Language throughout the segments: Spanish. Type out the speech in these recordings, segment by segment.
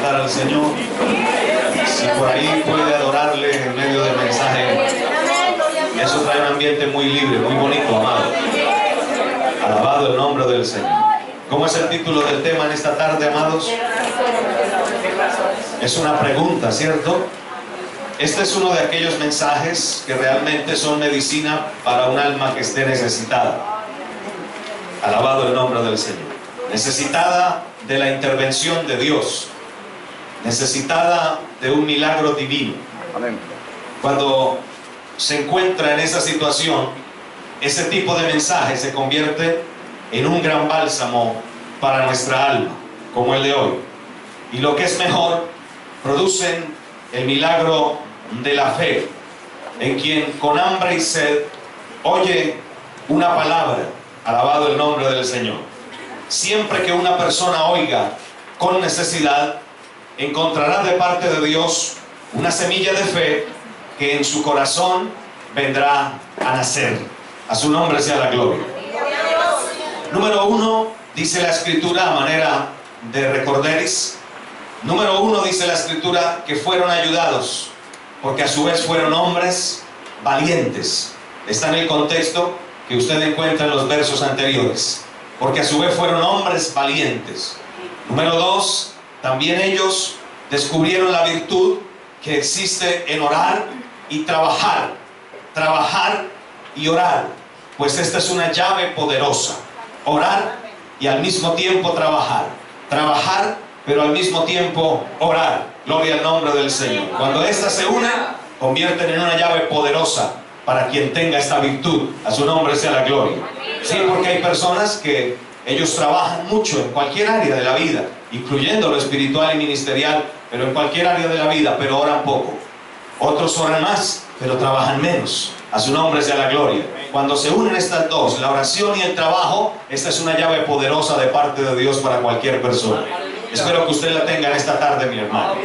exaltar al Señor. Si por ahí puede adorarle en medio del mensaje, eso trae un ambiente muy libre, muy bonito, amado. Alabado el nombre del Señor. ¿Cómo es el título del tema en esta tarde, amados? Es una pregunta, ¿cierto? Este es uno de aquellos mensajes que realmente son medicina para un alma que esté necesitada. Alabado el nombre del Señor. Necesitada de la intervención de Dios. Necesitada de un milagro divino. Amén. Cuando se encuentra en esa situación, ese tipo de mensaje se convierte en un gran bálsamo para nuestra alma, como el de hoy. Y lo que es mejor, producen el milagro de la fe, en quien con hambre y sed oye una palabra. Alabado el nombre del Señor. Siempre que una persona oiga con necesidad, encontrará de parte de Dios una semilla de fe que en su corazón vendrá a nacer. A su nombre sea la gloria. Número 1, dice la Escritura a manera de recorderis. Número 1, dice la Escritura que fueron ayudados, porque a su vez fueron hombres valientes. Está en el contexto que usted encuentra en los versos anteriores. Porque a su vez fueron hombres valientes. Número 2, también ellos descubrieron la virtud que existe en orar y trabajar. Trabajar y orar. Pues esta es una llave poderosa. Orar y al mismo tiempo trabajar. Trabajar, pero al mismo tiempo orar. Gloria al nombre del Señor. Cuando estas se unen, convierten en una llave poderosa para quien tenga esta virtud. A su nombre sea la gloria. Sí, porque hay personas que ellos trabajan mucho en cualquier área de la vida, incluyendo lo espiritual y ministerial, pero en cualquier área de la vida, pero oran poco. Otros oran más, pero trabajan menos. A su nombre sea la gloria. Cuando se unen estas dos, la oración y el trabajo, esta es una llave poderosa de parte de Dios para cualquier persona. Espero que usted la tenga en esta tarde, mi hermano.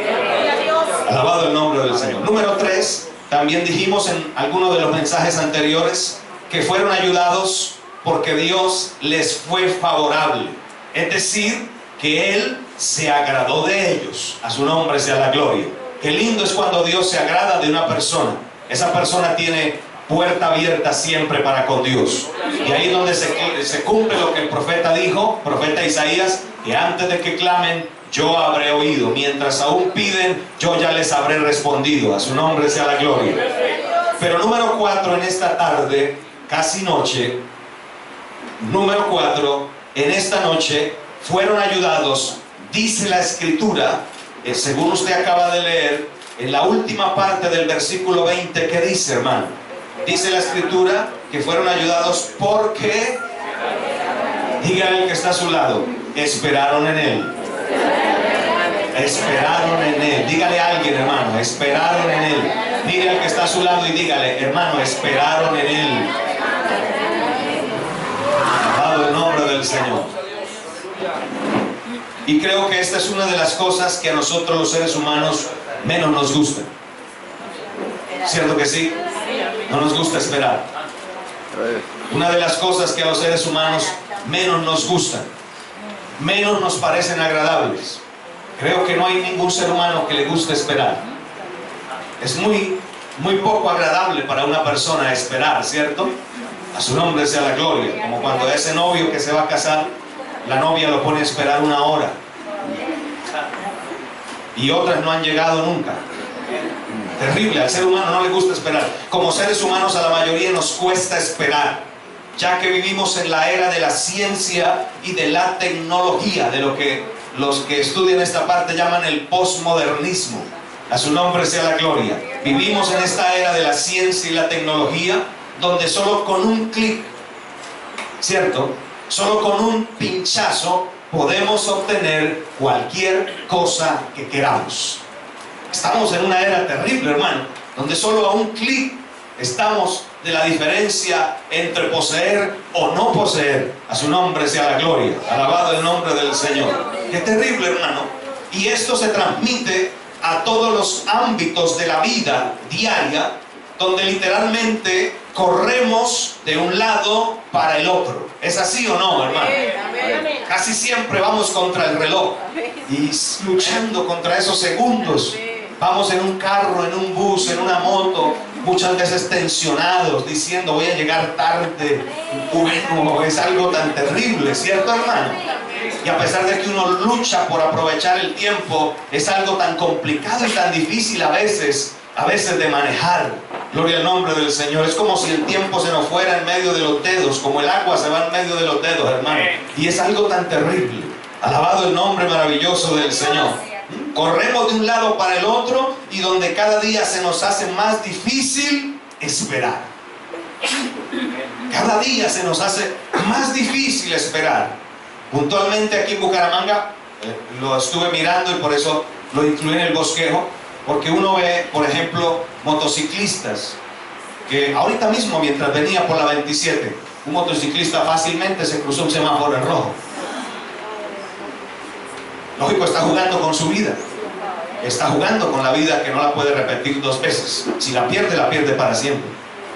Alabado el nombre del Señor. Número 3, también dijimos en algunos de los mensajes anteriores que fueron ayudados porque Dios les fue favorable. Es decir, que Él se agradó de ellos. A su nombre sea la gloria. Qué lindo es cuando Dios se agrada de una persona. Esa persona tiene puerta abierta siempre para con Dios. Y ahí es donde se cumple lo que el profeta dijo, profeta Isaías, que antes de que clamen, yo habré oído. Mientras aún piden, yo ya les habré respondido. A su nombre sea la gloria. Pero número 4 en esta tarde, casi noche, número 4, en esta noche fueron ayudados, dice la Escritura, según usted acaba de leer, en la última parte del versículo 20, ¿qué dice, hermano? Dice la Escritura que fueron ayudados porque, dígale al que está a su lado, esperaron en Él. Esperaron en Él. Dígale a alguien, hermano, esperaron en Él. Dígale al que está a su lado y dígale, hermano, esperaron en Él. Alabado el nombre del Señor. Y creo que esta es una de las cosas que a nosotros los seres humanos menos nos gusta. ¿Cierto que sí? No nos gusta esperar. Una de las cosas que a los seres humanos menos nos gustan, menos nos parecen agradables. Creo que no hay ningún ser humano que le guste esperar. Es muy poco agradable para una persona esperar, ¿cierto? A su nombre sea la gloria. Como cuando ese novio que se va a casar, la novia lo pone a esperar 1 hora. Y otras no han llegado nunca. Terrible, al ser humano no le gusta esperar. Como seres humanos a la mayoría nos cuesta esperar, ya que vivimos en la era de la ciencia y de la tecnología, de lo que los que estudian esta parte llaman el posmodernismo. A su nombre sea la gloria. Vivimos en esta era de la ciencia y la tecnología, donde solo con un clic, ¿cierto? Solo con un pinchazo podemos obtener cualquier cosa que queramos. Estamos en una era terrible, hermano, donde solo a un clic estamos de la diferencia entre poseer o no poseer. A su nombre sea la gloria. Alabado el nombre del Señor. Qué terrible, hermano. Y esto se transmite a todos los ámbitos de la vida diaria, donde literalmente corremos de un lado para el otro. ¿Es así o no, hermano? Casi siempre vamos contra el reloj y luchando contra esos segundos. Vamos en un carro, en un bus, en una moto, muchas veces tensionados, diciendo voy a llegar tarde. Bueno, es algo tan terrible, ¿cierto, hermano? Y a pesar de que uno lucha por aprovechar el tiempo, es algo tan complicado y tan difícil a veces de manejar. Gloria al nombre del Señor. Es como si el tiempo se nos fuera en medio de los dedos, como el agua se va en medio de los dedos, hermano. Y es algo tan terrible. Alabado el nombre maravilloso del Señor. Corremos de un lado para el otro y donde cada día se nos hace más difícil esperar. Cada día se nos hace más difícil esperar. Puntualmente aquí en Bucaramanga, lo estuve mirando y por eso lo incluí en el bosquejo, porque uno ve, por ejemplo, motociclistas que ahorita mismo, mientras venía por la 27, un motociclista fácilmente se cruzó un semáforo en rojo. Lógico, está jugando con su vida. Está jugando con la vida que no la puede repetir dos veces. Si la pierde para siempre.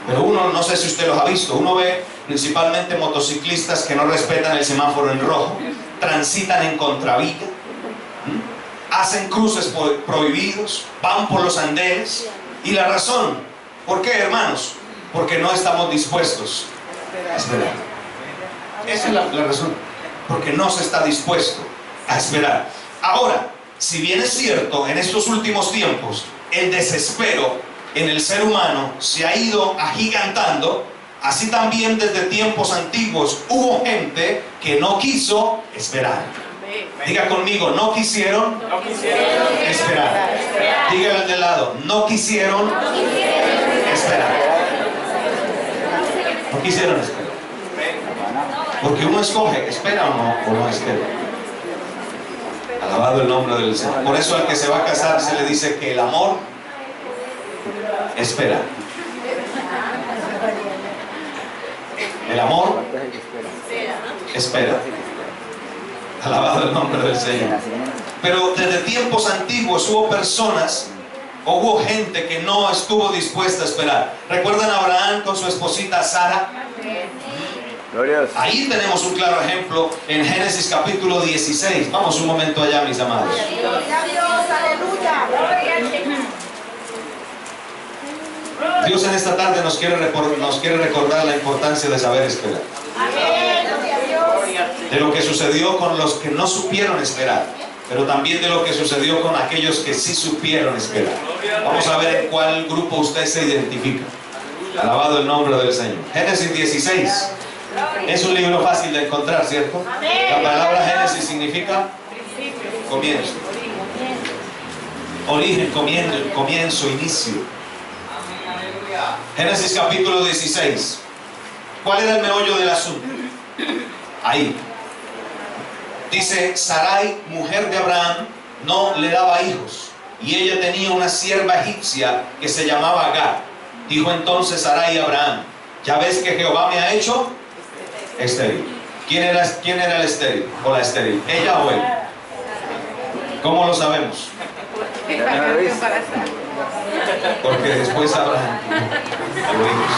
Pero uno, no sé si usted los ha visto, uno ve principalmente motociclistas que no respetan el semáforo en rojo, transitan en contravía, hacen cruces prohibidos, van por los andenes. Y la razón, ¿por qué, hermanos? Porque no estamos dispuestos a esperar. Esa es la razón. Porque no se está dispuesto a esperar. Ahora, si bien es cierto, en estos últimos tiempos, el desespero en el ser humano se ha ido agigantando, así también desde tiempos antiguos hubo gente que no quiso esperar. Diga conmigo, no quisieron esperar. Dígale al de lado, no quisieron esperar. No quisieron esperar. Porque uno escoge, espera o no espera. Alabado el nombre del Señor. Por eso al que se va a casar se le dice que el amor espera. El amor espera. Alabado el nombre del Señor. Pero desde tiempos antiguos hubo personas, o hubo gente que no estuvo dispuesta a esperar. ¿Recuerdan a Abraham con su esposita Sara? Ahí tenemos un claro ejemplo en Génesis capítulo 16. Vamos un momento allá, mis amados. Dios en esta tarde nos quiere recordar la importancia de saber esperar. De lo que sucedió con los que no supieron esperar, pero también de lo que sucedió con aquellos que sí supieron esperar. Vamos a ver en cuál grupo usted se identifica. Alabado el nombre del Señor. Génesis 16. Es un libro fácil de encontrar, ¿cierto? La palabra Génesis significa comienzo. Origen, comienzo, inicio. Génesis capítulo 16. ¿Cuál era el meollo del asunto? Ahí. Dice, Sarai, mujer de Abraham, no le daba hijos, y ella tenía una sierva egipcia que se llamaba Agar. Dijo entonces Sarai a Abraham, ya ves que Jehová me ha hecho estéril. ¿Quién era el estéril o la estéril? ¿Ella o él? ¿Cómo lo sabemos? Porque después Abraham tuvo hijos.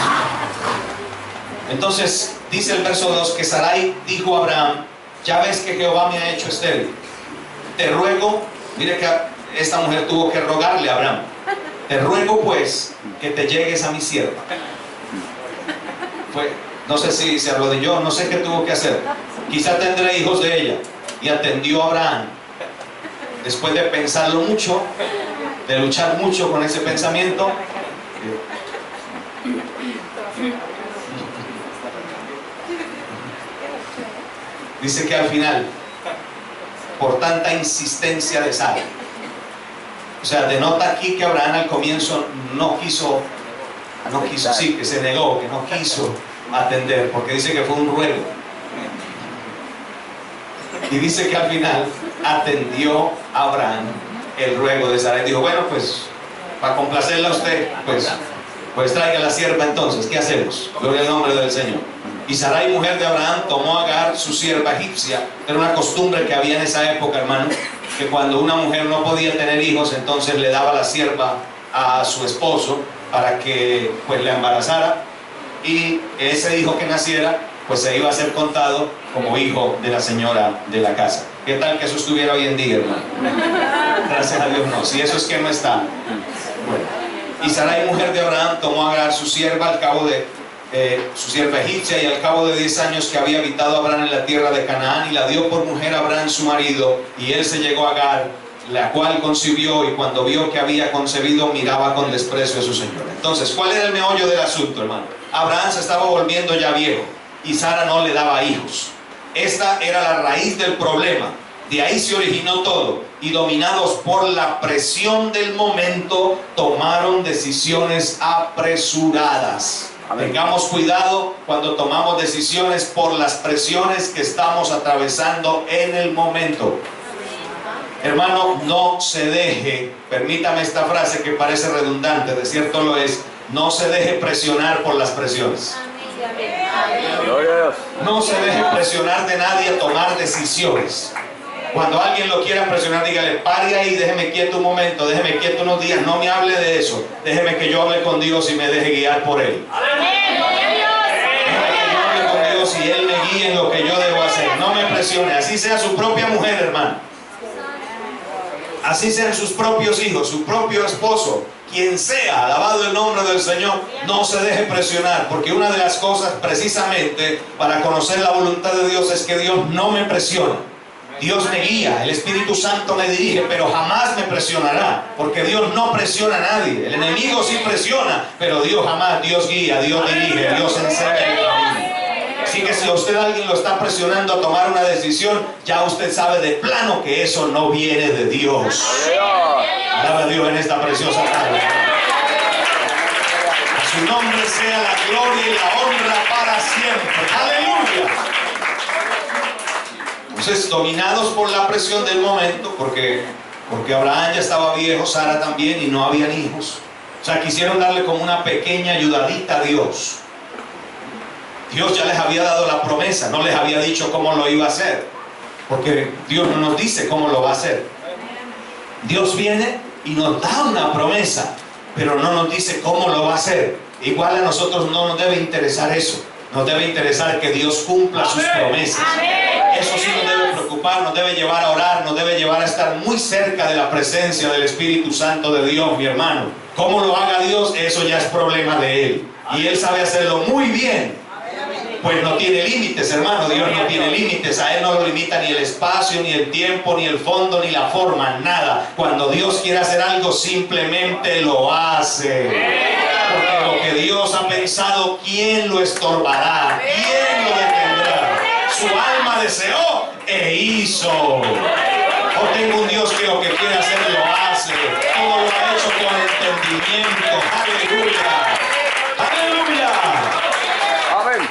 Entonces dice el verso 2 que Sarai dijo a Abraham, ya ves que Jehová me ha hecho estéril. Te ruego, mire que esta mujer tuvo que rogarle a Abraham, te ruego pues que te llegues a mi sierva. No sé si se arrodilló, no sé qué tuvo que hacer. Quizá tendré hijos de ella. Y atendió a Abraham. Después de pensarlo mucho, de luchar mucho con ese pensamiento, dice que al final, por tanta insistencia de Sara, o sea, denota aquí que Abraham al comienzo no quiso, sí, que se negó, que no quiso atender, porque dice que fue un ruego. Y dice que al final atendió a Abraham el ruego de Sara y dijo, bueno, pues para complacerla a usted, pues traiga la sierva entonces. ¿Qué hacemos? Gloria al nombre del Señor. Y Sarai, mujer de Abraham, tomó a Agar, su sierva egipcia. Era una costumbre que había en esa época, hermano, que cuando una mujer no podía tener hijos, entonces le daba la sierva a su esposo para que pues la embarazara, y ese hijo que naciera pues se iba a ser contado como hijo de la señora de la casa. ¿Qué tal que eso estuviera hoy en día, hermano? Gracias a Dios no. Si eso es que no está. Bueno. Y Sarai, mujer de Abraham, tomó a Agar, su sierva, al cabo de su sierva egipcia, y al cabo de 10 años que había habitado Abraham en la tierra de Canaán, y la dio por mujer a Abraham su marido, y él se llegó a Agar, la cual concibió, y cuando vio que había concebido, miraba con desprecio a su señora. Entonces, ¿cuál era el meollo del asunto, hermano? Abraham se estaba volviendo ya viejo, y Sara no le daba hijos. Esta era la raíz del problema. De ahí se originó todo, y dominados por la presión del momento, tomaron decisiones apresuradas. Tengamos cuidado cuando tomamos decisiones por las presiones que estamos atravesando en el momento. Hermano, no se deje, permítame esta frase que parece redundante, de cierto lo es, no se deje presionar por las presiones. No se deje presionar de nadie a tomar decisiones. Cuando alguien lo quiera presionar, dígale, pare ahí, déjeme quieto un momento, déjeme quieto unos días, no me hable de eso, déjeme que yo hable con Dios y me deje guiar por Él. Déjeme que yo hable con Dios y Él me guíe en lo que yo debo hacer. No me presione, así sea su propia mujer, hermano. Así sean sus propios hijos, su propio esposo, quien sea, alabado el nombre del Señor, no se deje presionar, porque una de las cosas precisamente para conocer la voluntad de Dios es que Dios no me presiona. Dios me guía, el Espíritu Santo me dirige, pero jamás me presionará, porque Dios no presiona a nadie. El enemigo sí presiona, pero Dios jamás, Dios guía, Dios dirige, Dios enseña el camino. Así que si a usted alguien lo está presionando a tomar una decisión, ya usted sabe de plano que eso no viene de Dios. Alaba a Dios en esta preciosa tarde. A su nombre sea la gloria y la honra para siempre. Aleluya. Entonces, dominados por la presión del momento, porque Abraham ya estaba viejo, Sara también, y no habían hijos. O sea, quisieron darle como una pequeña ayudadita a Dios. Dios ya les había dado la promesa, no les había dicho cómo lo iba a hacer, porque Dios no nos dice cómo lo va a hacer. Dios viene y nos da una promesa, pero no nos dice cómo lo va a hacer. Igual a nosotros no nos debe interesar eso. Nos debe interesar que Dios cumpla sus promesas. Eso sí nos debe preocupar, nos debe llevar a orar, nos debe llevar a estar muy cerca de la presencia del Espíritu Santo de Dios, mi hermano. Cómo lo haga Dios, eso ya es problema de Él. Y Él sabe hacerlo muy bien. Pues no tiene límites, hermano. Dios no tiene límites. A Él no lo limita ni el espacio, ni el tiempo, ni el fondo, ni la forma, nada. Cuando Dios quiere hacer algo, simplemente lo hace. Porque lo que Dios ha pensado, ¿quién lo estorbará? ¿Quién lo detendrá? Su alma deseó e hizo. O tengo un Dios que lo que quiere hacer lo hace. Todo lo ha hecho con entendimiento. Aleluya. Aleluya. Amén.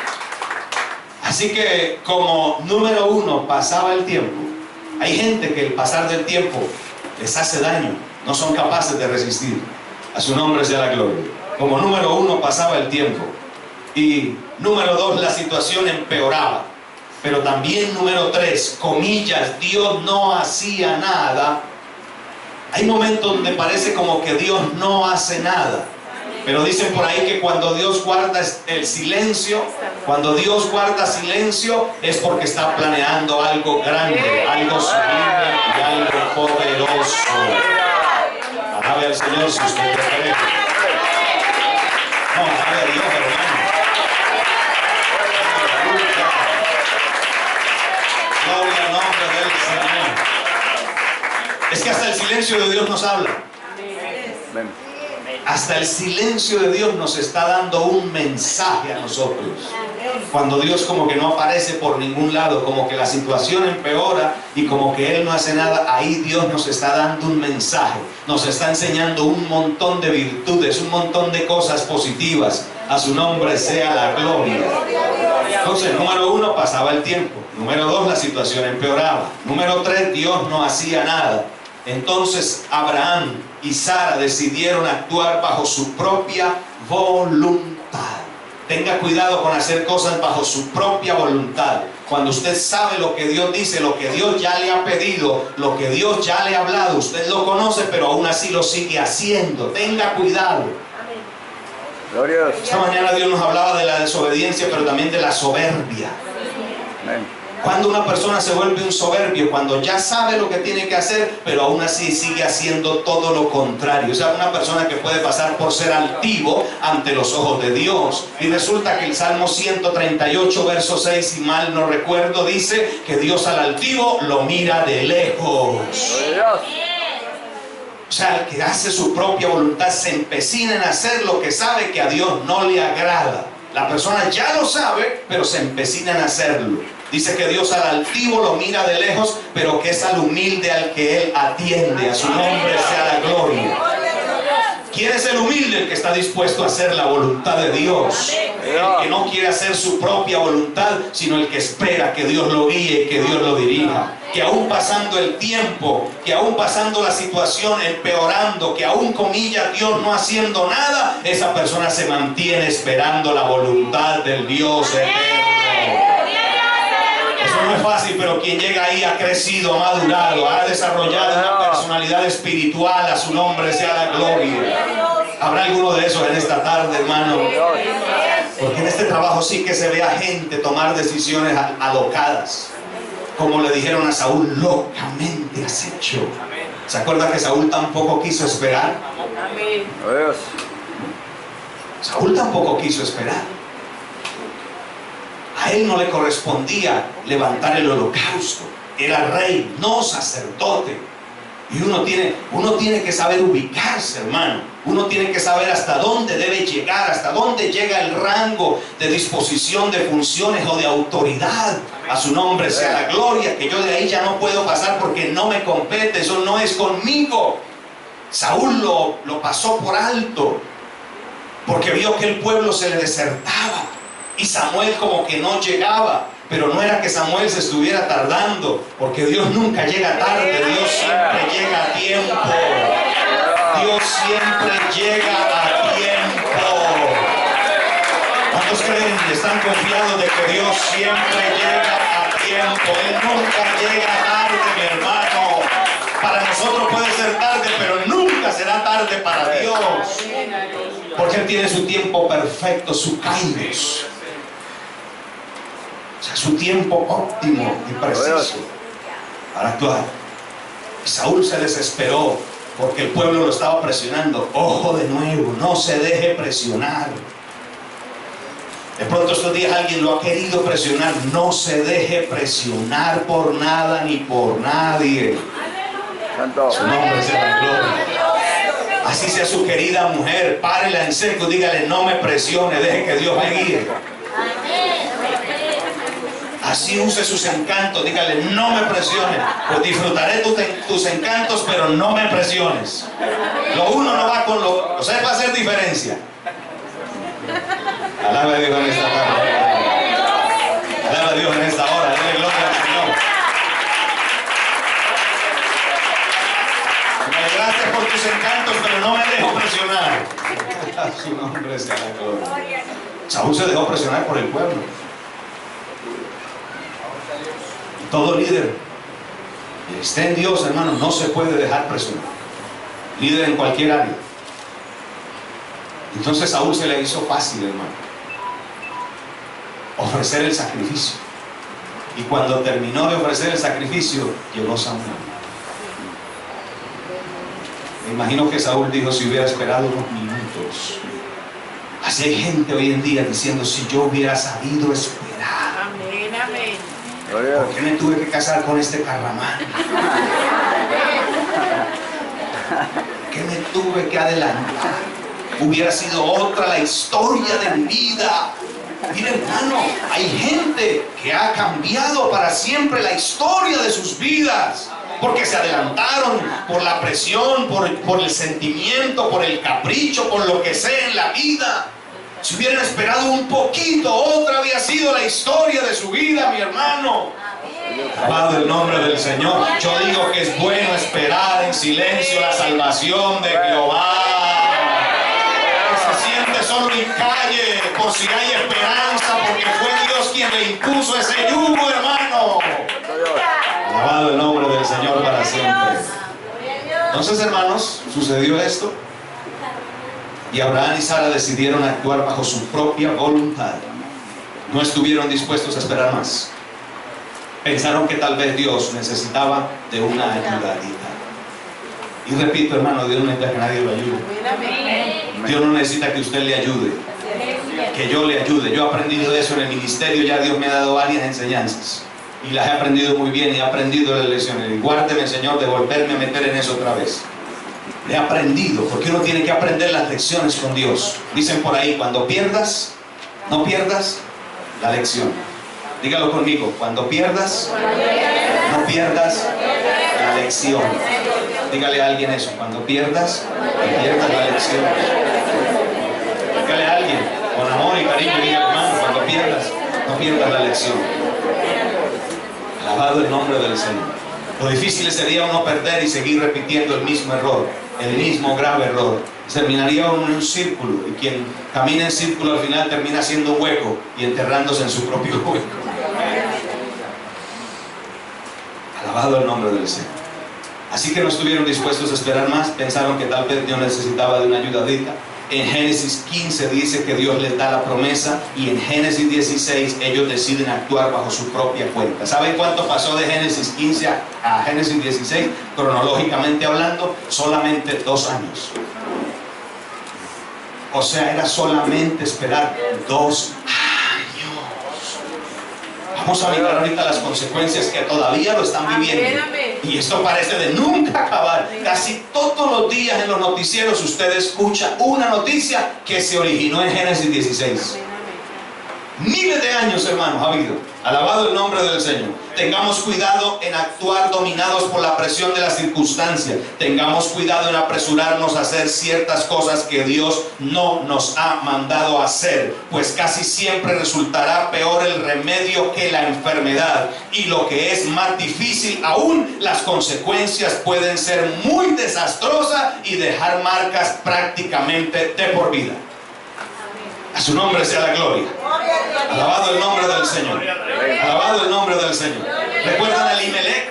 Así que como número uno pasaba el tiempo, hay gente que el pasar del tiempo les hace daño, no son capaces de resistir. A su nombre sea la gloria. Como número uno pasaba el tiempo, y número dos, la situación empeoraba. Pero también número tres, comillas, Dios no hacía nada. Hay momentos donde parece como que Dios no hace nada. Pero dicen por ahí que cuando Dios guarda el silencio, cuando Dios guarda silencio, es porque está planeando algo grande, algo sublime y algo poderoso. Alabe al Señor si usted lo cree. No, alabe a Dios, hermano. Gloria al nombre del Señor. Es que hasta el silencio de Dios nos habla. Hasta el silencio de Dios nos está dando un mensaje a nosotros. Cuando Dios como que no aparece por ningún lado, como que la situación empeora y como que Él no hace nada, ahí Dios nos está dando un mensaje. Nos está enseñando un montón de virtudes, un montón de cosas positivas. A su nombre sea la gloria. Entonces, número uno, pasaba el tiempo. Número dos, la situación empeoraba. Número tres, Dios no hacía nada. Entonces Abraham y Sara decidieron actuar bajo su propia voluntad. Tenga cuidado con hacer cosas bajo su propia voluntad. Cuando usted sabe lo que Dios dice, lo que Dios ya le ha pedido, lo que Dios ya le ha hablado, usted lo conoce, pero aún así lo sigue haciendo. Tenga cuidado. Esta mañana Dios nos hablaba de la desobediencia, pero también de la soberbia. Cuando una persona se vuelve un soberbio, cuando ya sabe lo que tiene que hacer, pero aún así sigue haciendo todo lo contrario. O sea, una persona que puede pasar por ser altivo ante los ojos de Dios. Y resulta que el Salmo 138, verso 6, si mal no recuerdo, dice que Dios al altivo lo mira de lejos. O sea, el que hace su propia voluntad se empecina en hacer lo que sabe que a Dios no le agrada. La persona ya lo sabe, pero se empecina en hacerlo. Dice que Dios al altivo lo mira de lejos, pero que es al humilde al que Él atiende. A su nombre sea la gloria. ¿Quién es el humilde? El que está dispuesto a hacer la voluntad de Dios. El que no quiere hacer su propia voluntad, sino el que espera que Dios lo guíe y que Dios lo dirija. Que aún pasando el tiempo, que aún pasando la situación empeorando, que aún, comillas, Dios no haciendo nada, esa persona se mantiene esperando la voluntad del Dios eterno. Eso no es fácil, pero quien llega ahí ha crecido, ha madurado, ha desarrollado una personalidad espiritual. A su nombre sea la gloria. ¿Habrá alguno de esos en esta tarde, hermano? Porque en este trabajo sí que se ve a gente tomar decisiones alocadas. Como le dijeron a Saúl, locamente has hecho. ¿Se acuerda que Saúl tampoco quiso esperar? Saúl tampoco quiso esperar. A él no le correspondía levantar el holocausto. Era rey, no sacerdote. Y uno tiene que saber ubicarse, hermano. Uno tiene que saber hasta dónde debe llegar, hasta dónde llega el rango de disposición de funciones o de autoridad. A su nombre sea la gloria, que yo de ahí ya no puedo pasar porque no me compete, eso no es conmigo. Saúl lo pasó por alto porque vio que el pueblo se le desertaba y Samuel como que no llegaba. Pero no era que Samuel se estuviera tardando, porque Dios nunca llega tarde, Dios siempre llega a tiempo. Dios siempre llega a tiempo. ¿Cuántos creen y están confiados de que Dios siempre llega a tiempo? Él nunca llega tarde, mi hermano. Para nosotros puede ser tarde, pero nunca será tarde para Dios. Porque Él tiene su tiempo perfecto, su kairos. O sea, su tiempo óptimo y preciso para actuar. Y Saúl se desesperó porque el pueblo lo estaba presionando. Ojo de nuevo, no se deje presionar. De pronto estos días alguien lo ha querido presionar. No se deje presionar por nada ni por nadie. Su nombre sea la gloria. Así sea su querida mujer, párela en seco, dígale, no me presione, deje que Dios me guíe. Así use sus encantos, dígale, no me presiones. Pues disfrutaré tus encantos, pero no me presiones. Lo uno no va con lo... O sea, va a hacer diferencia. Alaba a Dios en esta tarde. Alaba a Dios en esta hora. Dale gloria al Señor. Me gracias por tus encantos, pero no me dejo presionar. A su nombre sea la gloria. Saúl se dejó presionar por el pueblo. Todo líder que esté en Dios, hermano, no se puede dejar presionar. Líder en cualquier área. Entonces Saúl se le hizo fácil, hermano, ofrecer el sacrificio. Y cuando terminó de ofrecer el sacrificio, llegó Samuel. Me imagino que Saúl dijo, si hubiera esperado unos minutos. Así hay gente hoy en día diciendo, si yo hubiera sabido esperar. Amén, amén. ¿Por qué me tuve que casar con este carramán? ¿Por qué me tuve que adelantar? Hubiera sido otra la historia de mi vida. Mira, hermano, hay gente que ha cambiado para siempre la historia de sus vidas porque se adelantaron por la presión, por el sentimiento, por el capricho, por lo que sea en la vida. Si hubieran esperado un poquito, otra había sido la historia de su vida, mi hermano. Alabado el nombre del Señor. Yo digo que es bueno esperar en silencio la salvación de Jehová. Que se siente solo en calle por si hay esperanza, porque fue Dios quien le impuso ese yugo, hermano. Alabado el nombre del Señor para siempre. Entonces, hermanos, sucedió esto. Y Abraham y Sara decidieron actuar bajo su propia voluntad. No estuvieron dispuestos a esperar más. Pensaron que tal vez Dios necesitaba de una ayudadita. Y repito, hermano, Dios no necesita que nadie lo ayude. Dios no necesita que usted le ayude, que yo le ayude. Yo he aprendido eso en el ministerio, ya Dios me ha dado varias enseñanzas y las he aprendido muy bien y he aprendido las lecciones. Y guárdeme, Señor, de volverme a meter en eso otra vez. He aprendido, porque uno tiene que aprender las lecciones con Dios. Dicen por ahí, cuando pierdas, no pierdas la lección. Dígalo conmigo, cuando pierdas, no pierdas la lección. Dígale a alguien eso, cuando pierdas, no pierdas la lección. Dígale a alguien, con amor y cariño, diga, hermano, cuando pierdas, no pierdas la lección. Alabado el nombre del Señor. Lo difícil sería uno perder y seguir repitiendo el mismo error, el mismo grave error. Terminaría uno en un círculo, y quien camina en círculo al final termina haciendo un hueco y enterrándose en su propio hueco. Alabado el nombre del Señor. Así que no estuvieron dispuestos a esperar más, pensaron que tal vez Dios necesitaba de una ayudadita. En Génesis 15 dice que Dios les da la promesa, y en Génesis 16 ellos deciden actuar bajo su propia cuenta. ¿Saben cuánto pasó de Génesis 15 a Génesis 16? Cronológicamente hablando, solamente 2 años. O sea, era solamente esperar 2 años. Vamos a mirar ahorita las consecuencias que todavía lo están viviendo. Y esto parece de nunca acabar. Casi todos los días en los noticieros usted escucha una noticia que se originó en Génesis 16. Miles de años, hermanos, ha habido. Alabado el nombre del Señor. Tengamos cuidado en actuar dominados por la presión de las circunstancias. Tengamos cuidado en apresurarnos a hacer ciertas cosas que Dios no nos ha mandado a hacer, pues casi siempre resultará peor el remedio que la enfermedad. Y lo que es más difícil aún, las consecuencias pueden ser muy desastrosas y dejar marcas prácticamente de por vida. A su nombre sea la gloria. Alabado el nombre del Señor. Alabado el nombre del Señor. ¿Recuerdan a Elimelech?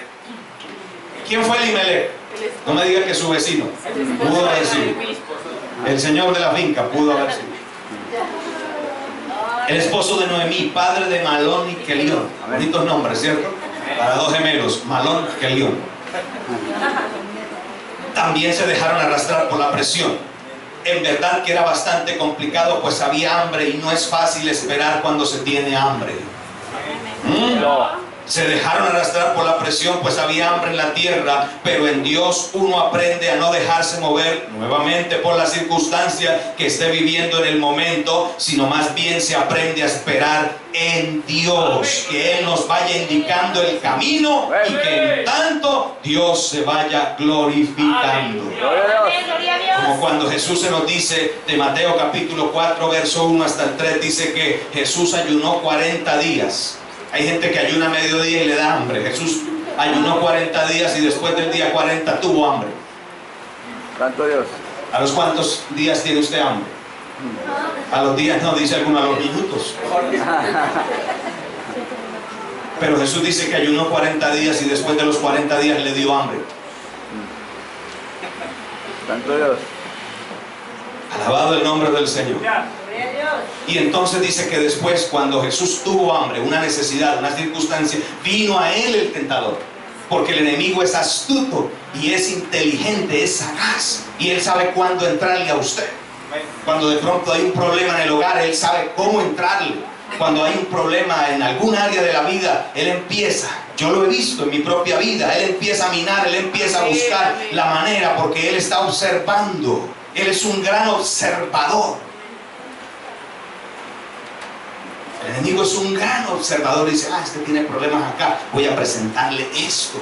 ¿Quién fue Elimelech? No me diga que su vecino. Pudo haber sido el señor de la finca, pudo haber sido el esposo de Noemí, padre de Malón y Kelión. Bonitos nombres, ¿cierto? Para 2 gemelos, Malón y Kelión. También se dejaron arrastrar por la presión. En verdad que era bastante complicado, pues había hambre, y no es fácil esperar cuando se tiene hambre. Se dejaron arrastrar por la presión, pues había hambre en la tierra, pero en Dios uno aprende a no dejarse mover nuevamente por las circunstancias que esté viviendo en el momento, sino más bien se aprende a esperar en Dios, que Él nos vaya indicando el camino y que en tanto Dios se vaya glorificando. Como cuando Jesús se nos dice de Mateo capítulo 4 verso 1 hasta el 3, dice que Jesús ayunó 40 días. Hay gente que ayuna a mediodía y le da hambre. Jesús ayunó 40 días y después del día 40 tuvo hambre. Santo Dios. ¿A los cuántos días tiene usted hambre? A los días no, dice alguno, a los minutos. Pero Jesús dice que ayunó 40 días y después de los 40 días le dio hambre. Santo Dios. Alabado el nombre del Señor. Y entonces dice que después, cuando Jesús tuvo hambre, una necesidad, una circunstancia, vino a él el tentador. Porque el enemigo es astuto y es inteligente, es sagaz, y él sabe cuándo entrarle a usted. Cuando de pronto hay un problema en el hogar, él sabe cómo entrarle. Cuando hay un problema en algún área de la vida, él empieza, yo lo he visto en mi propia vida, él empieza a minar, él empieza a buscar la manera, porque él está observando. Él es un gran observador. El enemigo es un gran observador y dice, este tiene problemas acá, voy a presentarle esto.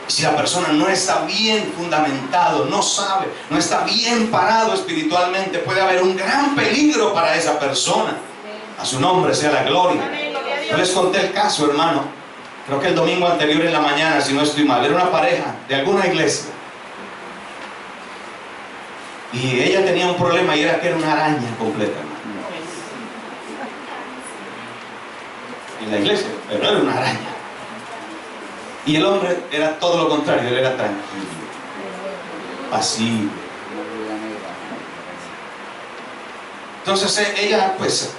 Y si la persona no está bien fundamentado, no sabe, no está bien parado espiritualmente, puede haber un gran peligro para esa persona. A su nombre sea la gloria. Yo les conté el caso, hermano, creo que el domingo anterior en la mañana, si no estoy mal, era una pareja de alguna iglesia. Y ella tenía un problema y era que era una araña completa, hermano. En la iglesia, pero no era una araña. Y el hombre era todo lo contrario, él era tranquilo, pasivo. Entonces ella pues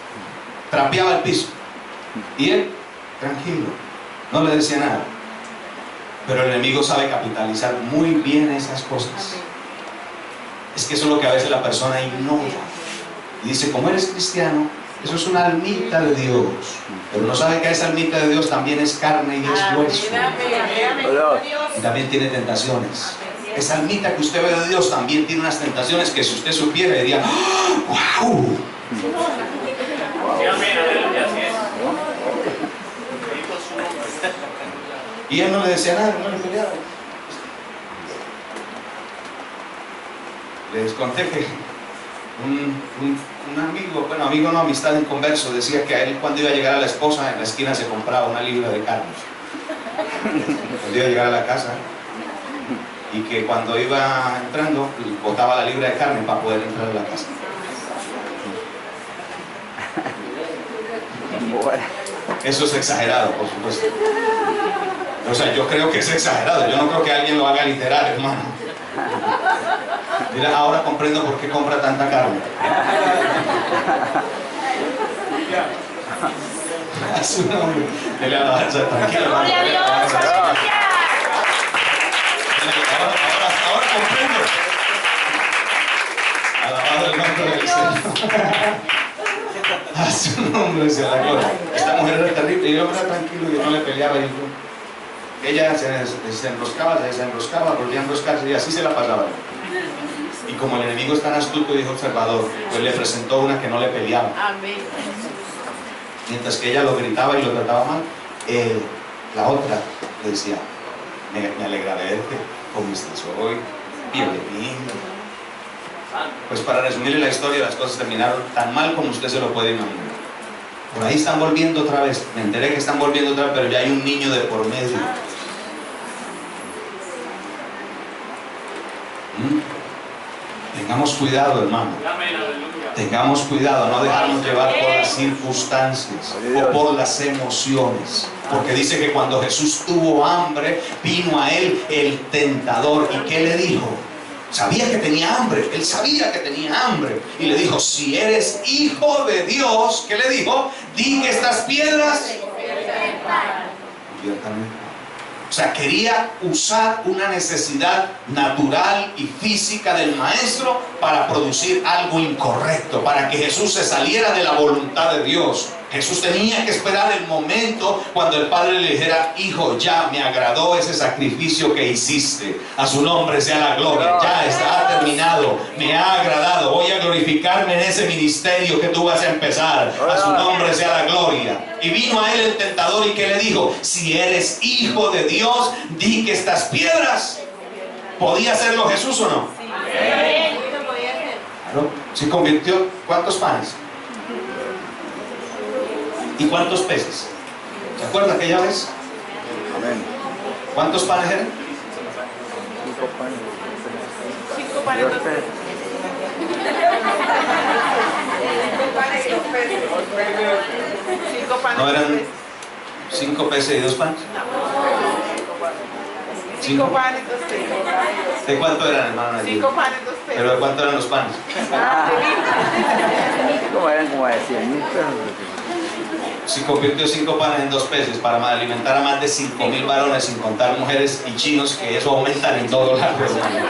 trapeaba el piso y él tranquilo. No le decía nada. Pero el enemigo sabe capitalizar muy bien esas cosas. Es que eso es lo que a veces la persona ignora. Y dice, como eres cristiano, eso es una almita de Dios. Pero no sabe que esa almita de Dios también es carne y es hueso. Y también tiene tentaciones. Esa almita que usted ve de Dios también tiene unas tentaciones que si usted supiera diría, ¡wow! Y él no le decía nada, no le peleaba. Les conté que un amigo, bueno, amigo no, amistad en converso, decía que a él cuando iba a llegar a la esposa, en la esquina se compraba una libra de carne. Cuando iba a llegar a la casa, y que cuando iba entrando, botaba la libra de carne para poder entrar a la casa. Eso es exagerado, por supuesto. O sea, yo creo que es exagerado. Yo no creo que alguien lo haga literal, hermano. Mira, ahora comprendo por qué compra tanta carne. A su nombre. Dele alabanza, tranquilo, hermano. ¡Gloria a Dios! Ahora comprendo. Alabado el nombre del Señor. A su nombre sea la gloria. Esta mujer era terrible. Y yo era tranquilo, yo no le peleaba. Ella se enroscaba, volvía a enroscarse y así se la pasaba. Y como el enemigo es tan astuto y observador, pues le presentó una que no le peleaba. Amén. Mientras que ella lo gritaba y lo trataba mal, la otra le decía, me alegra verte, ¿cómo estás hoy? Bienvenido. Pues para resumirle la historia, las cosas terminaron tan mal como usted se lo puede imaginar. Por ahí están volviendo otra vez. Me enteré que están volviendo otra vez, pero ya hay un niño de por medio. Tengamos cuidado, hermano. Tengamos cuidado, no dejarnos llevar por las circunstancias o por las emociones. Porque dice que cuando Jesús tuvo hambre, vino a él el tentador. ¿Y qué le dijo? Sabía que tenía hambre, él sabía que tenía hambre. Y le dijo, si eres hijo de Dios, ¿qué le dijo? Di que estas piedras se conviertan en pan. O sea, quería usar una necesidad natural y física del maestro para producir algo incorrecto, para que Jesús se saliera de la voluntad de Dios. Jesús tenía que esperar el momento cuando el Padre le dijera, hijo, ya me agradó ese sacrificio que hiciste. A su nombre sea la gloria. Ya está terminado. Me ha agradado. Voy a glorificarme en ese ministerio que tú vas a empezar. A su nombre sea la gloria. Y vino a él el tentador y que le dijo, si eres hijo de Dios, di que estas piedras. ¿Podía hacerlo Jesús o no? Claro. ¿Se convirtió? ¿Cuántos panes? ¿Y cuántos peces? ¿Se acuerda aquella vez? Amén. ¿Cuántos panes eran? 5 panes. 5 panes, 2 peces. 5 panes. ¿No eran 5 peces y 2 panes? 5 panes, 2 peces. ¿De cuánto eran, hermano? 5 panes, 2 peces. ¿Pero de cuánto eran los panes? ¿Cómo eran? Como de 100.000 pesos. Si convirtió 5 panes en 2 peces para alimentar a más de 5.000 varones, sin contar mujeres y chinos, que eso aumentan en todo lado, hermano.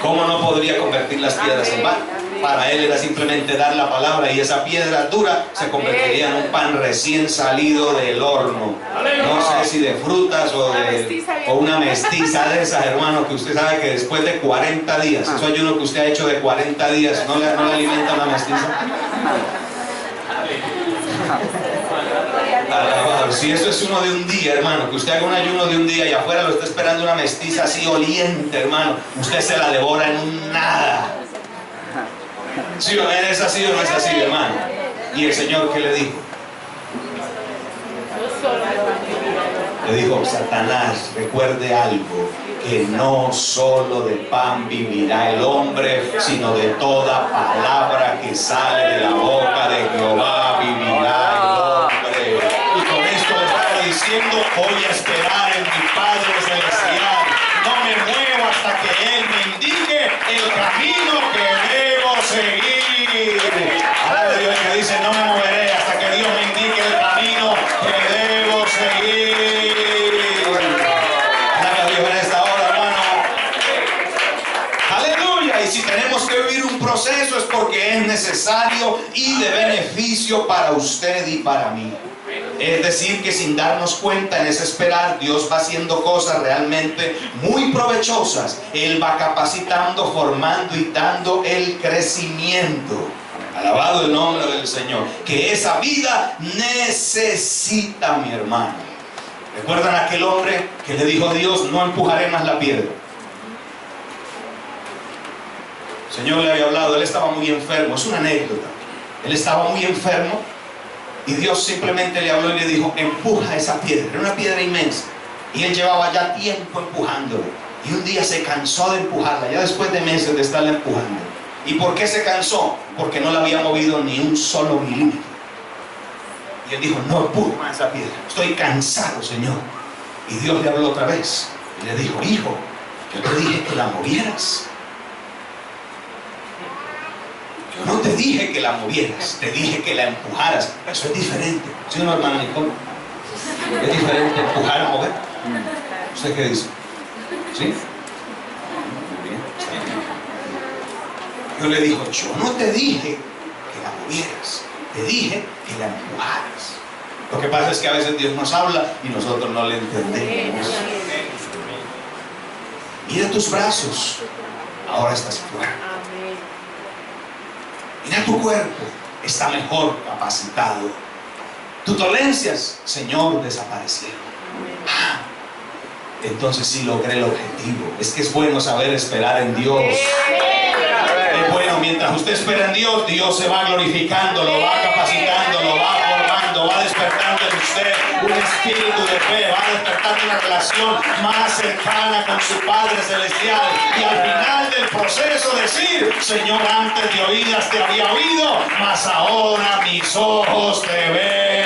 ¿Cómo no podría convertir las piedras en pan? Para él era simplemente dar la palabra y esa piedra dura se convertiría en un pan recién salido del horno. No sé si de frutas o una mestiza de esas, hermano, que usted sabe que después de 40 días, eso ayuno que usted ha hecho de 40 días, ¿no le alimenta una mestiza? Alabado. Si eso es uno de un día, hermano, que usted haga un ayuno de un día y afuera lo está esperando una mestiza así oliente, hermano, usted se la devora en un nada. ¿Sí, es así o no es así, hermano? ¿Y el Señor qué le dijo? Le dijo, Satanás, recuerde algo, que no solo de pan vivirá el hombre, sino de toda palabra que sale de la boca de Jehová vivirá el hombre. Y con esto le estaba diciendo, voy a esperar en mi Padre Celestial. No me muevo hasta que Él me indique el camino que debo seguir. Ahora de Dios que dice, no me moveré hasta que Dios me indique el camino que debo seguir. Y si tenemos que vivir un proceso es porque es necesario y de beneficio para usted y para mí. Es decir, que sin darnos cuenta en ese esperar, Dios va haciendo cosas realmente muy provechosas. Él va capacitando, formando y dando el crecimiento. Alabado el nombre del Señor. Que esa vida necesita, mi hermano. ¿Recuerdan aquel hombre que le dijo a Dios: no empujaré más la piedra? El Señor le había hablado, él estaba muy enfermo. Es una anécdota. Él estaba muy enfermo y Dios simplemente le habló y le dijo: empuja esa piedra. Era una piedra inmensa y él llevaba ya tiempo empujándolo, y un día se cansó de empujarla, ya después de meses de estarla empujando. ¿Y por qué se cansó? Porque no la había movido ni un solo milímetro. Y él dijo: no empujo más esa piedra, estoy cansado, Señor. Y Dios le habló otra vez y le dijo: hijo, yo te dije que la movieras. Yo no te dije que la movieras, te dije que la empujaras. Eso es diferente. ¿Sí o no, hermana Nicole? Es diferente empujar a mover. ¿Usted qué dice? ¿Sí? Muy bien. Yo le digo: yo no te dije que la movieras, te dije que la empujaras. Lo que pasa es que a veces Dios nos habla y nosotros no le entendemos. Mira tus brazos, ahora estás fuera. Mira tu cuerpo, está mejor capacitado. Tus dolencias, Señor, desaparecieron. Entonces sí logré el objetivo. Es que es bueno saber esperar en Dios. Es bueno, mientras usted espera en Dios, Dios se va glorificando, lo va capacitando, lo va formando, va despertando en usted un espíritu de fe, va despertando una relación más cercana con su Padre Celestial. Y al final del proceso decir: Señor, antes de oídas te había oído, mas ahora mis ojos te ven.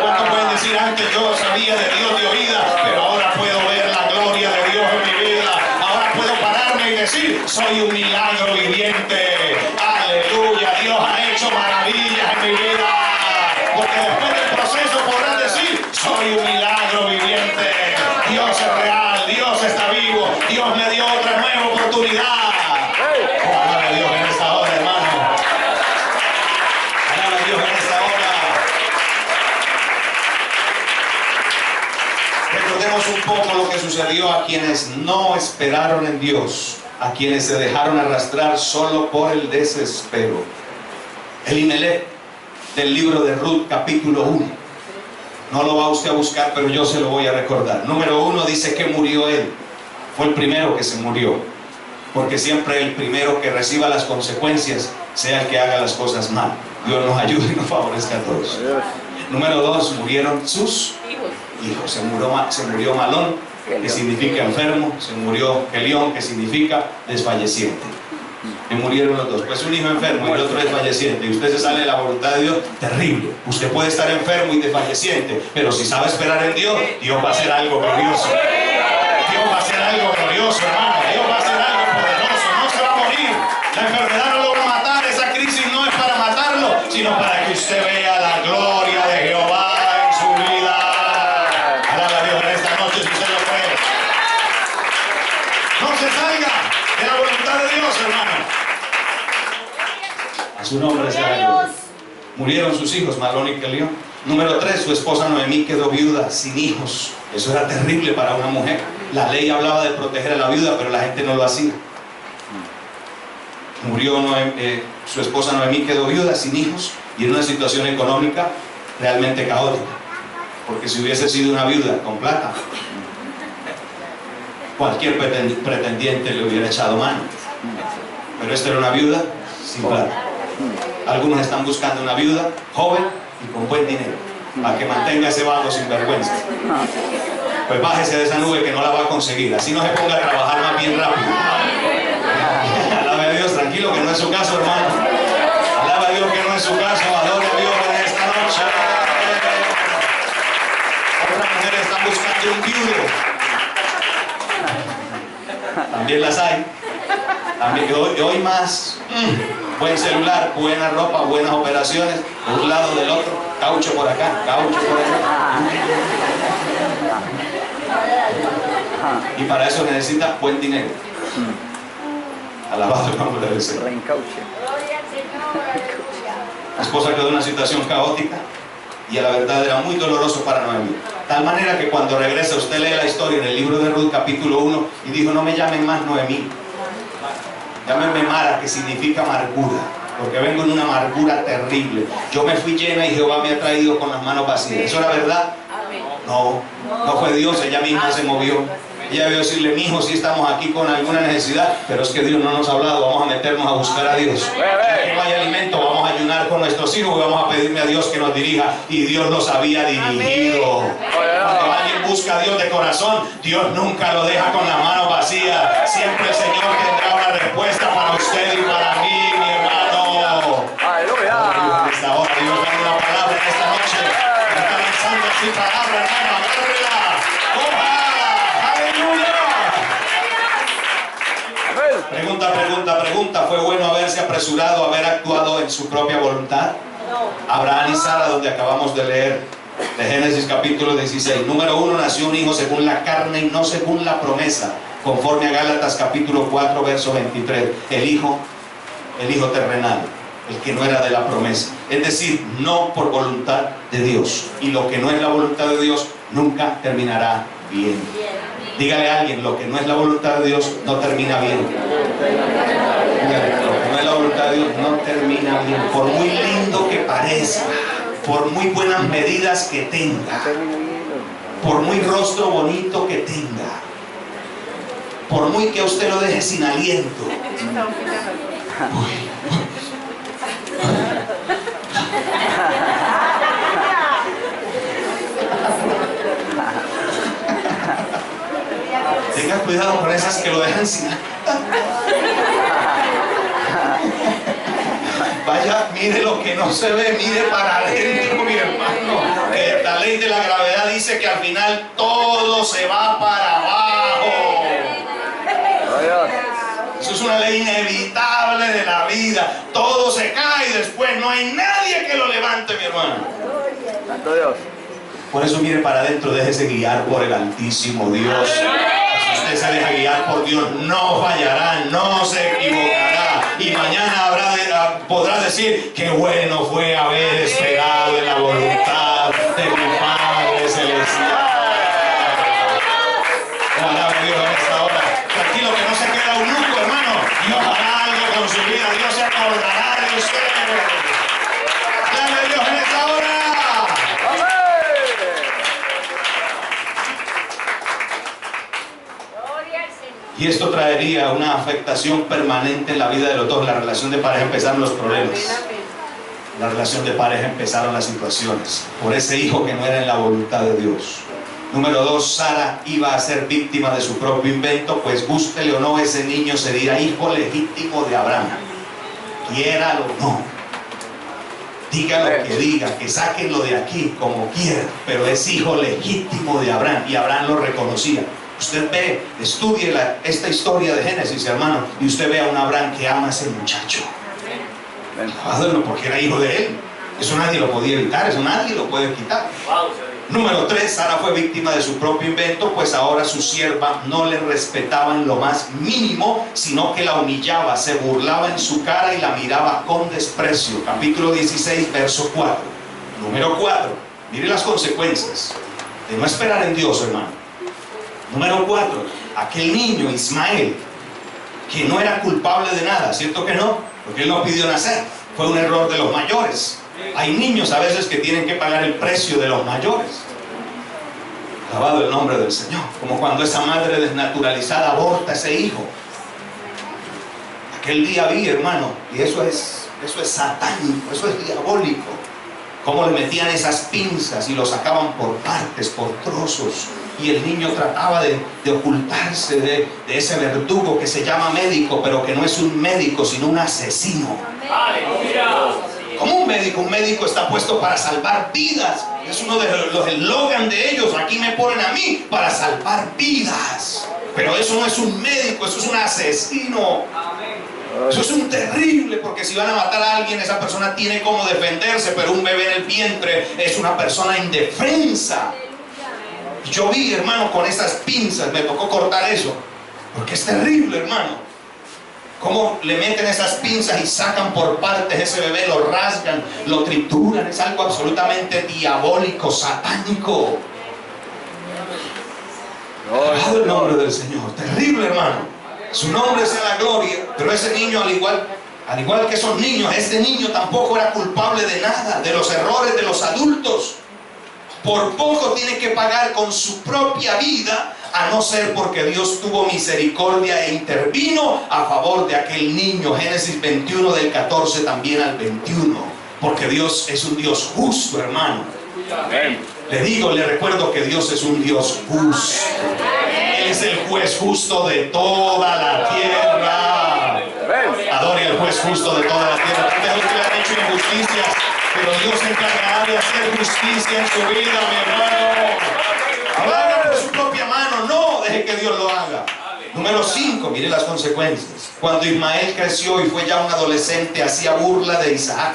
¿Cuánto pueden decir: antes yo sabía de Dios de oídas, pero ahora puedo ver la gloria de Dios en mi vida? Ahora puedo pararme y decir: soy un milagro viviente. Aleluya, Dios ha hecho maravillas en mi vida. Porque después del proceso podrán decir: soy un milagro viviente. Dios es real, Dios está vivo, Dios me dio otra nueva oportunidad. Alaba a Dios en esta hora, hermano. Alaba a Dios en esta hora. Recordemos un poco lo que sucedió a quienes no esperaron en Dios, a quienes se dejaron arrastrar solo por el desespero. Elimelech, del libro de Ruth, capítulo 1. No lo va usted a buscar, pero yo se lo voy a recordar. Número 1 dice que murió él. Fue el primero que se murió. Porque siempre el primero que reciba las consecuencias sea el que haga las cosas mal. Dios nos ayude y nos favorezca a todos. Número 2, murieron sus hijos. Se murió Malón, que significa enfermo. Se murió Kelión, que significa desfalleciente. Que murieron los dos. Pues un hijo enfermo y el otro desfalleciente, y usted se sale de la voluntad de Dios, terrible. Usted puede estar enfermo y desfalleciente, pero si sabe esperar en Dios, Dios va a hacer algo glorioso. Dios va a hacer algo glorioso, hermano. Dios va a hacer algo poderoso. No se va a morir. La enfermedad no lo va a matar. Esa crisis no es para matarlo, sino para que usted vea la gloria de Jehová en su vida. Alaba a Dios en esta noche si usted lo cree. No se salga de la voluntad de Dios, hermano. A su nombre sea Dios. Murieron sus hijos, Malón y Kelión. Número 3, su esposa Noemí quedó viuda, sin hijos. Eso era terrible para una mujer. La ley hablaba de proteger a la viuda, pero la gente no lo hacía. Murió su esposa Noemí, quedó viuda, sin hijos, y en una situación económica realmente caótica. Porque si hubiese sido una viuda con plata, cualquier pretendiente le hubiera echado mano. Pero esta era una viuda sin plata. Algunos están buscando una viuda joven y con buen dinero, para que mantenga ese vago sin vergüenza. Pues bájese de esa nube que no la va a conseguir. Así no se ponga a trabajar más bien rápido. Alaba a Dios, tranquilo que no es su caso, hermano. Alaba a Dios que no es su caso. Adore a Dios en esta noche. Otras mujeres están buscando un viudo. También las hay. También, hoy más. Buen celular, buena ropa, buenas operaciones, de un lado del otro, caucho por acá, caucho por allá. Y para eso necesita buen dinero. Alabado el nombre del Señor. Reencauche. La esposa quedó en una situación caótica y a la verdad era muy doloroso para Noemí. Tal manera que cuando regresa, usted lee la historia en el libro de Ruth capítulo 1 y dijo: no me llamen más Noemí, llámenme Mara, que significa amargura, porque vengo en una amargura terrible. Yo me fui llena y Jehová me ha traído con las manos vacías. ¿Eso era verdad? No, no fue Dios, ella misma se movió. Ella debió decirle: mi hijo, sí estamos aquí con alguna necesidad, pero es que Dios no nos ha hablado, vamos a meternos a buscar a Dios. Que no hay alimento, vamos a ayunar con nuestros hijos y vamos a pedirle a Dios que nos dirija. Y Dios los había dirigido. Cuando alguien busca a Dios de corazón, Dios nunca lo deja con las manos vacías. Siempre el Señor tendrá una respuesta para usted y para mí, mi hermano. Aleluya. En esta hora Dios da una palabra en esta noche. Está lanzando su palabra, hermano. Agárrela. ¡Coja! Pregunta, ¿fue bueno haberse apresurado, haber actuado en su propia voluntad? Abraham y Sara, donde acabamos de leer, de Génesis capítulo 16. Número 1, nació un hijo según la carne y no según la promesa, conforme a Gálatas capítulo 4, verso 23. El hijo terrenal, el que no era de la promesa, es decir, no por voluntad de Dios. Y lo que no es la voluntad de Dios nunca terminará bien. Dígale a alguien: lo que no es la voluntad de Dios no termina bien. Dígale: lo que no es la voluntad de Dios no termina bien. Por muy lindo que parezca, por muy buenas medidas que tenga, por muy rostro bonito que tenga, por muy que a usted lo deje sin aliento. Tenga cuidado con esas que lo dejan sin. Vaya, mire lo que no se ve, mire para adentro, mi hermano. La ley de la gravedad dice que al final todo se va para abajo. Eso es una ley inevitable de la vida. Todo se cae y después no hay nadie que lo levante, mi hermano. Santo Dios. Por eso mire para adentro, déjese guiar por el Altísimo Dios. Si usted se deja guiar por Dios, no fallará, no se equivocará. Y mañana podrá decir: qué bueno fue haber esperado en la voluntad de mi Padre Celestial. Alabe a Dios en esta hora. Tranquilo, que no se queda eunuco, hermano. Dios hará algo con su vida. Dios se acordará de usted. Alabe a Dios en esta hora. Y esto traería una afectación permanente en la vida de los dos. La relación de pareja, empezaron los problemas. La relación de pareja, empezaron las situaciones. Por ese hijo que no era en la voluntad de Dios. Número 2, Sara iba a ser víctima de su propio invento, pues gústele o no, ese niño sería hijo legítimo de Abraham. Quiéralo o no. Diga lo que diga, que sáquenlo de aquí como quieran, pero es hijo legítimo de Abraham, y Abraham lo reconocía. Usted ve, estudie esta historia de Génesis, hermano, y usted ve a un Abraham que ama a ese muchacho. Porque era hijo de él. Eso nadie lo podía evitar, eso nadie lo puede quitar. Número 3, Sara fue víctima de su propio invento, pues ahora su sierva no le respetaba en lo más mínimo, sino que la humillaba, se burlaba en su cara y la miraba con desprecio. Capítulo 16, verso 4. Número 4, mire las consecuencias de no esperar en Dios, hermano. Número 4, aquel niño Ismael, que no era culpable de nada, ¿cierto que no? Porque él no pidió nacer, fue un error de los mayores. Hay niños a veces que tienen que pagar el precio de los mayores. Alabado el nombre del Señor. Como cuando esa madre desnaturalizada aborta a ese hijo. Aquel día vi, hermano, y eso es satánico, eso es diabólico. Cómo le metían esas pinzas y lo sacaban por partes, por trozos. Y el niño trataba de ocultarse de ese verdugo que se llama médico, pero que no es un médico, sino un asesino. ¿Cómo un médico? Un médico está puesto para salvar vidas. Es uno de los eslogan de ellos. Aquí me ponen a mí para salvar vidas. Pero eso no es un médico, eso es un asesino. Eso es un terrible, porque si van a matar a alguien, esa persona tiene cómo defenderse, pero un bebé en el vientre es una persona indefensa. Yo vi, hermano, con esas pinzas, me tocó cortar eso, porque es terrible, hermano. cómo le meten esas pinzas y sacan por partes ese bebé, lo rasgan, lo trituran. Es algo absolutamente diabólico, satánico. Alabado el nombre del Señor. Terrible, hermano. Su nombre sea la gloria. Pero ese niño, al igual que esos niños, este niño tampoco era culpable de nada, de los errores de los adultos. Por poco tiene que pagar con su propia vida, a no ser porque Dios tuvo misericordia e intervino a favor de aquel niño. Génesis 21 del 14 también al 21. Porque Dios es un Dios justo, hermano. Le recuerdo que Dios es un Dios justo. Él es el juez justo de toda la tierra. Adore al juez justo de toda la tierra. Tal vez usted le han hecho injusticias, pero Dios se encargará de hacer justicia en su vida, mi hermano. Haga por su propia mano, no deje que Dios lo haga. Número 5, mire las consecuencias. Cuando Ismael creció y fue ya un adolescente, hacía burla de Isaac.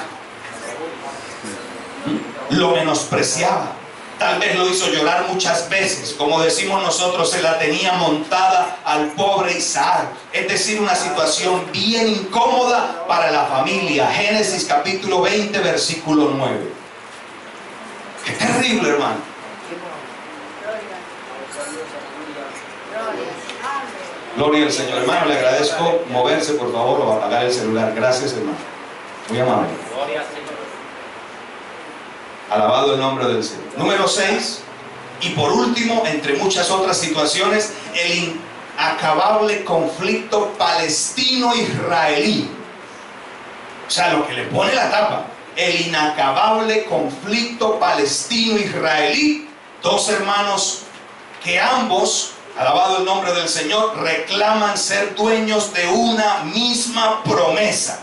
Lo menospreciaba. Tal vez lo hizo llorar muchas veces. Como decimos nosotros, se la tenía montada al pobre Isaac. Es decir, una situación bien incómoda para la familia. Génesis capítulo 20, versículo 9. Qué terrible, hermano. Gloria al Señor. Hermano, le agradezco moverse, por favor, o apagar el celular. Gracias, hermano. Muy amable. Alabado el nombre del Señor. Número 6, y por último, entre muchas otras situaciones, el inacabable conflicto palestino-israelí. O sea, lo que le pone la tapa, el inacabable conflicto palestino-israelí. Dos hermanos que ambos, alabado el nombre del Señor, reclaman ser dueños de una misma promesa.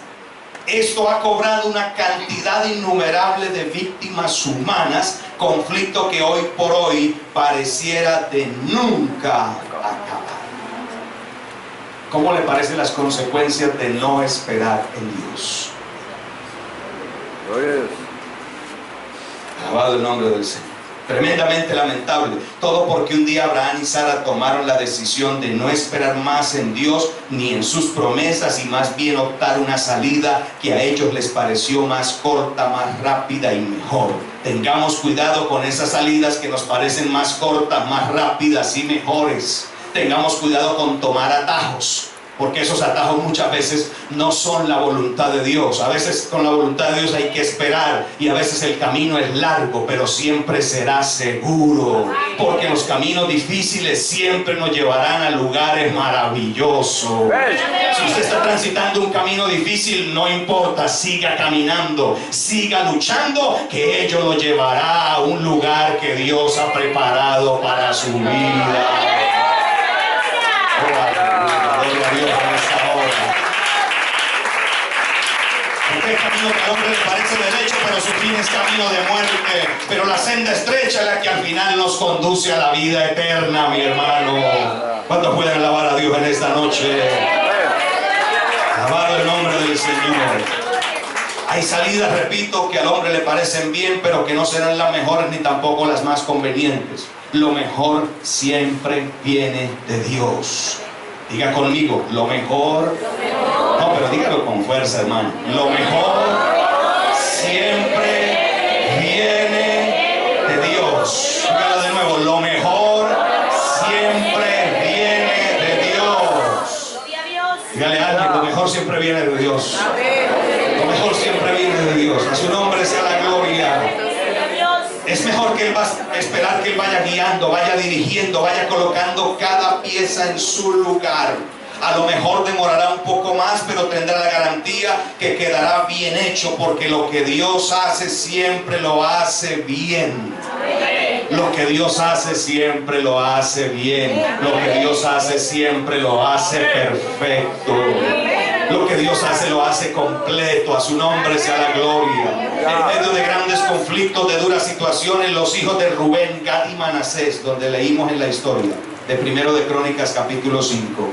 Esto ha cobrado una cantidad innumerable de víctimas humanas, conflicto que hoy por hoy pareciera de nunca acabar. ¿Cómo le parecen las consecuencias de no esperar en Dios? Alabado el nombre del Señor. Tremendamente lamentable. Todo porque un día Abraham y Sara tomaron la decisión de no esperar más en Dios ni en sus promesas, y más bien optar una salida que a ellos les pareció más corta, más rápida y mejor. Tengamos cuidado con esas salidas que nos parecen más cortas, más rápidas y mejores. Tengamos cuidado con tomar atajos, porque esos atajos muchas veces no son la voluntad de Dios. A veces con la voluntad de Dios hay que esperar, y a veces el camino es largo, pero siempre será seguro, porque los caminos difíciles siempre nos llevarán a lugares maravillosos. Si usted está transitando un camino difícil, no importa, siga caminando, siga luchando, que ello lo llevará a un lugar que Dios ha preparado para su vida. Gloria a Dios en esta hora. Porque el camino que al hombre le parece derecho, pero su fin es camino de muerte. Pero la senda estrecha es la que al final nos conduce a la vida eterna, mi hermano. ¿Cuántos pueden alabar a Dios en esta noche? Alabado el nombre del Señor. Hay salidas, repito, que al hombre le parecen bien, pero que no serán las mejores ni tampoco las más convenientes. Lo mejor siempre viene de Dios. Diga conmigo, lo mejor. No, pero dígalo con fuerza, hermano. Lo mejor siempre viene de Dios. Dígalo de nuevo, lo mejor siempre viene de Dios. Dígale a alguien, lo mejor siempre viene de Dios. Lo mejor siempre viene de Dios. A su nombre sea la gloria. Es mejor que Él va a esperar que Él vaya guiando, vaya dirigiendo, vaya colocando cada pieza en su lugar. A lo mejor demorará un poco más, pero tendrá la garantía que quedará bien hecho, porque lo que Dios hace siempre lo hace bien. Lo que Dios hace siempre lo hace bien. Lo que Dios hace siempre lo hace perfecto. Lo que Dios hace lo hace completo. A su nombre sea la gloria. En medio de grandes conflictos, de duras situaciones, los hijos de Rubén, Gad y Manasés, donde leímos en la historia de Primero de Crónicas capítulo 5,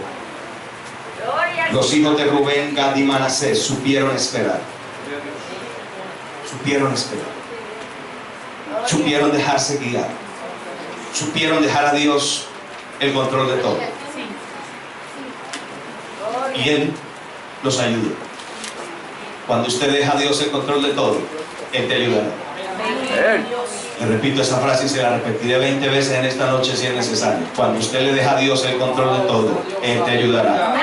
los hijos de Rubén, Gad y Manasés supieron esperar. Supieron esperar. Supieron dejarse guiar. Supieron dejar a Dios el control de todo. Y Él los ayuda. Cuando usted deja a Dios el control de todo, Él te ayudará. Le repito esa frase y se la repetiré 20 veces en esta noche si es necesario. Cuando usted le deja a Dios el control de todo, Él te ayudará.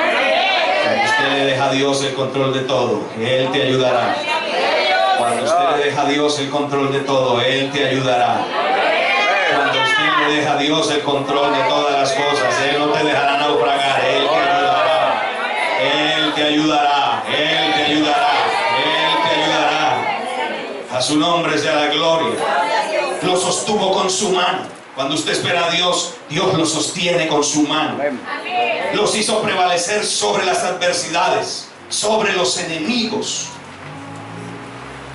Cuando usted le deja a Dios el control de todo, Él te ayudará. Cuando usted le deja a Dios el control de todo, Él te ayudará. Cuando usted le deja a Dios el control de todas las cosas, Él no te dejará naufragar, Él te ayudará. Él te ayudará, Él te ayudará, Él te ayudará. A su nombre sea la gloria. Lo sostuvo con su mano. Cuando usted espera a Dios, Dios lo sostiene con su mano. Los hizo prevalecer sobre las adversidades, sobre los enemigos.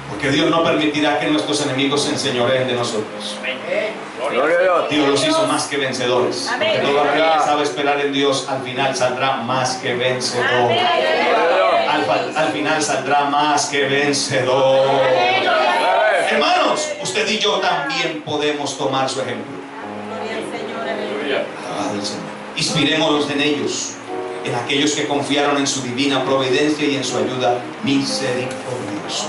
Porque Dios no permitirá que nuestros enemigos se enseñoreen de nosotros. Dios los hizo más que vencedores. Porque todo aquel que sabe esperar en Dios, al final saldrá más que vencedor. Al final saldrá más que vencedor. Hermanos, usted y yo también podemos tomar su ejemplo. Alabado el Señor. Inspirémonos en ellos, en aquellos que confiaron en su divina providencia y en su ayuda misericordiosa.